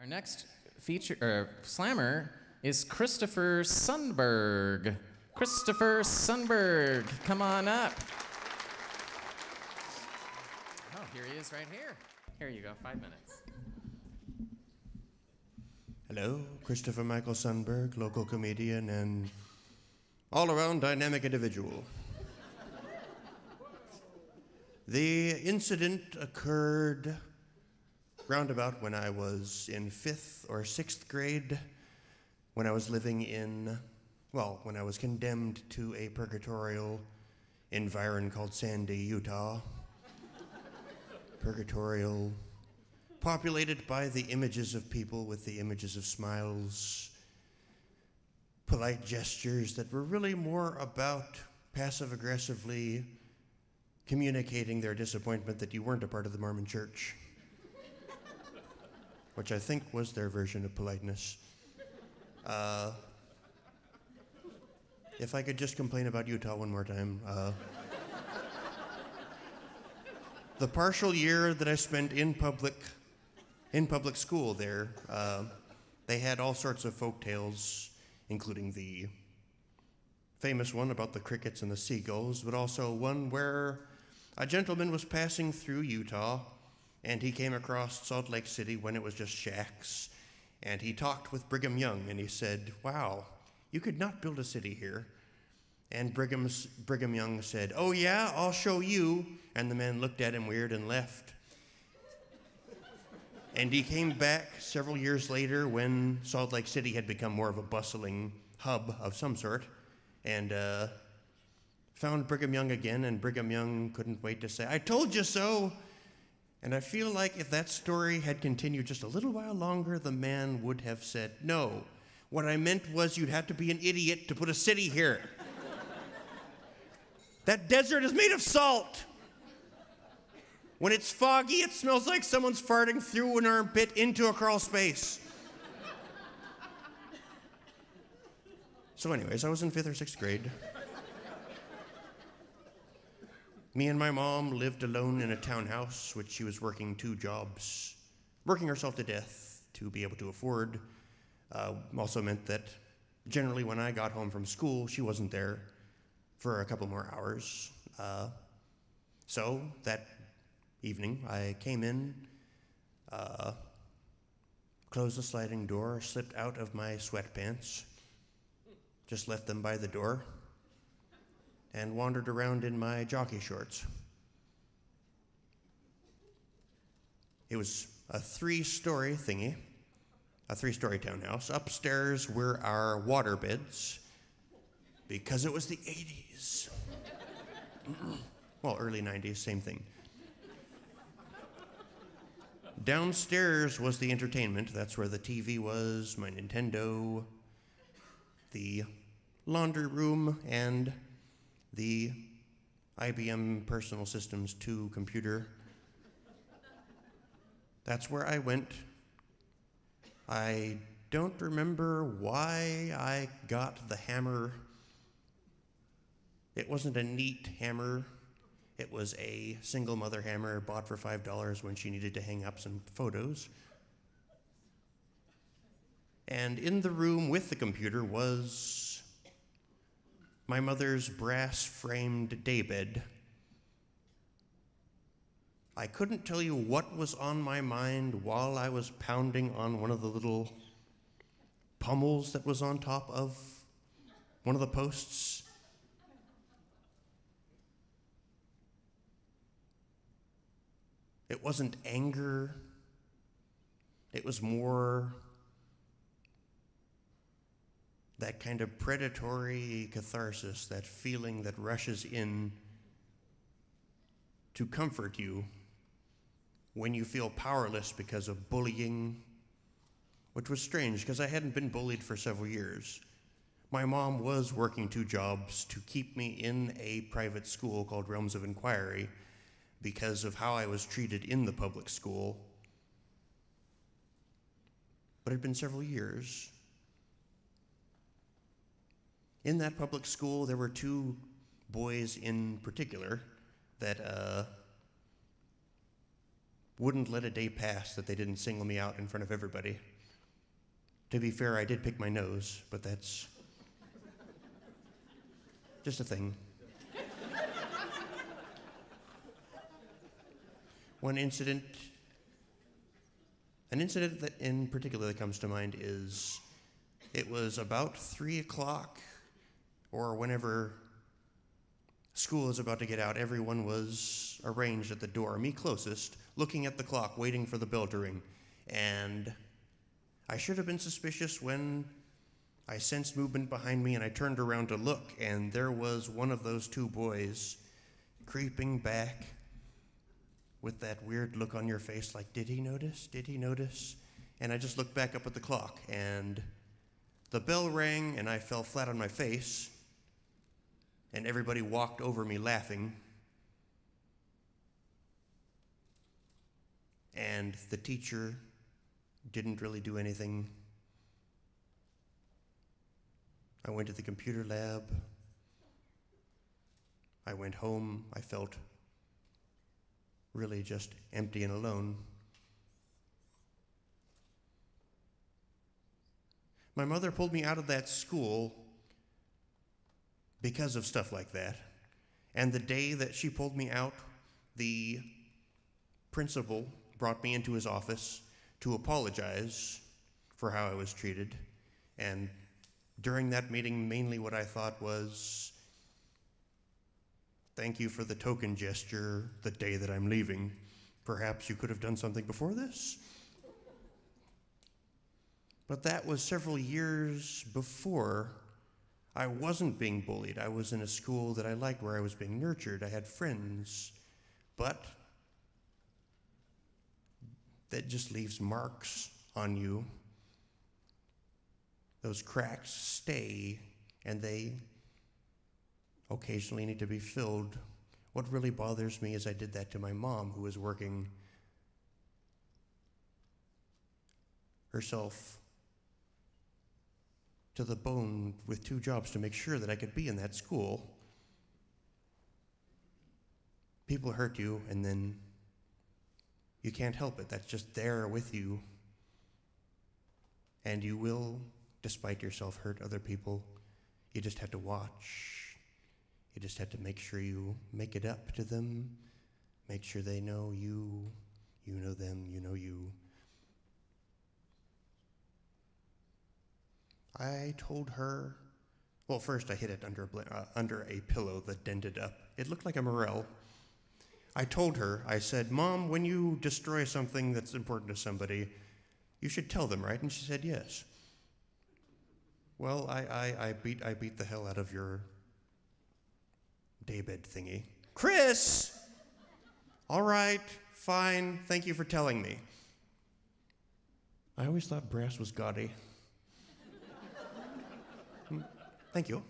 Our next slammer is Christopher Sundberg. Christopher Sundberg, come on up. Oh, here he is right here. Here you go, 5 minutes. Hello, Christopher Michael Sundberg, local comedian and all-around dynamic individual. The incident occurred roundabout when I was in 5th or 6th grade, when I was living in, when I was condemned to a purgatorial environ called Sandy, Utah. Purgatorial, populated by the images of people with the images of smiles, polite gestures that were really more about passive-aggressively communicating their disappointment that you weren't a part of the Mormon Church, which I think was their version of politeness. If I could just complain about Utah one more time. The partial year that I spent in public school there, they had all sorts of folk tales, including the famous one about the crickets and the seagulls, but also one where a gentleman was passing through Utah, and he came across Salt Lake City when it was just shacks, and he talked with Brigham Young, and he said, "Wow, you could not build a city here." And Brigham Young said, "Oh yeah, I'll show you." And the man looked at him weird and left. And he came back several years later when Salt Lake City had become more of a bustling hub of some sort, and found Brigham Young again, and Brigham Young couldn't wait to say, "I told you so." And I feel like if that story had continued just a little while longer, the man would have said, "No, what I meant was you'd have to be an idiot to put a city here. That desert is made of salt. When it's foggy, it smells like someone's farting through an armpit into a crawl space." So anyways, I was in 5th or 6th grade. Me and my mom lived alone in a townhouse, which she was working 2 jobs, working herself to death to be able to afford. Also meant that generally when I got home from school, she wasn't there for a couple more hours. So that evening, I came in, closed the sliding door, slipped out of my sweatpants, just left them by the door, and wandered around in my jockey shorts. It was a 3-story thingy, a 3-story townhouse. Upstairs were our water beds, because it was the 80s. Well, early 90s, same thing. Downstairs was the entertainment. That's where the TV was, my Nintendo, the laundry room, and the IBM Personal Systems 2 computer. That's where I went. I don't remember why I got the hammer. It wasn't a neat hammer. It was a single mother hammer bought for $5 when she needed to hang up some photos. And in the room with the computer was my mother's brass-framed daybed. I couldn't tell you what was on my mind while I was pounding on one of the little pummels that was on top of one of the posts. It wasn't anger. It was more that kind of predatory catharsis, that feeling that rushes in to comfort you when you feel powerless because of bullying, which was strange because I hadn't been bullied for several years. My mom was working 2 jobs to keep me in a private school called Realms of Inquiry because of how I was treated in the public school. But it had been several years. In that public school, there were 2 boys in particular that wouldn't let a day pass that they didn't single me out in front of everybody. To be fair, I did pick my nose, but that's just a thing. An incident that in particular that comes to mind is, it was about 3 o'clock, or whenever school is about to get out. Everyone was arranged at the door, me closest, looking at the clock, waiting for the bell to ring. And I should have been suspicious when I sensed movement behind me, and I turned around to look, and there was one of those two boys creeping back with that weird look on your face, like, did he notice? Did he notice? And I just looked back up at the clock, and the bell rang, and I fell flat on my face, and everybody walked over me laughing. And the teacher didn't really do anything. I went to the computer lab. I went home. I felt really just empty and alone. My mother pulled me out of that school because of stuff like that. And the day that she pulled me out, the principal brought me into his office to apologize for how I was treated. And during that meeting, mainly what I thought was, thank you for the token gesture the day that I'm leaving. Perhaps you could have done something before this? But that was several years before I wasn't being bullied. I was in a school that I liked, where I was being nurtured. I had friends. But that just leaves marks on you. Those cracks stay, and they occasionally need to be filled. What really bothers me is I did that to my mom, who was working herself to the bone with 2 jobs to make sure that I could be in that school. People hurt you, and then you can't help it. That's just there with you. And you will, despite yourself, hurt other people. You just have to watch. You just have to make sure you make it up to them. Make sure they know you. You know them. You know you. I told her, well, first I hid it under a pillow that dented up. It looked like a morel. I told her, I said, Mom, when you destroy something that's important to somebody, you should tell them, right? And she said, yes. Well, I beat the hell out of your daybed thingy. Chris! All right, fine, thank you for telling me. I always thought brass was gaudy. Thank you.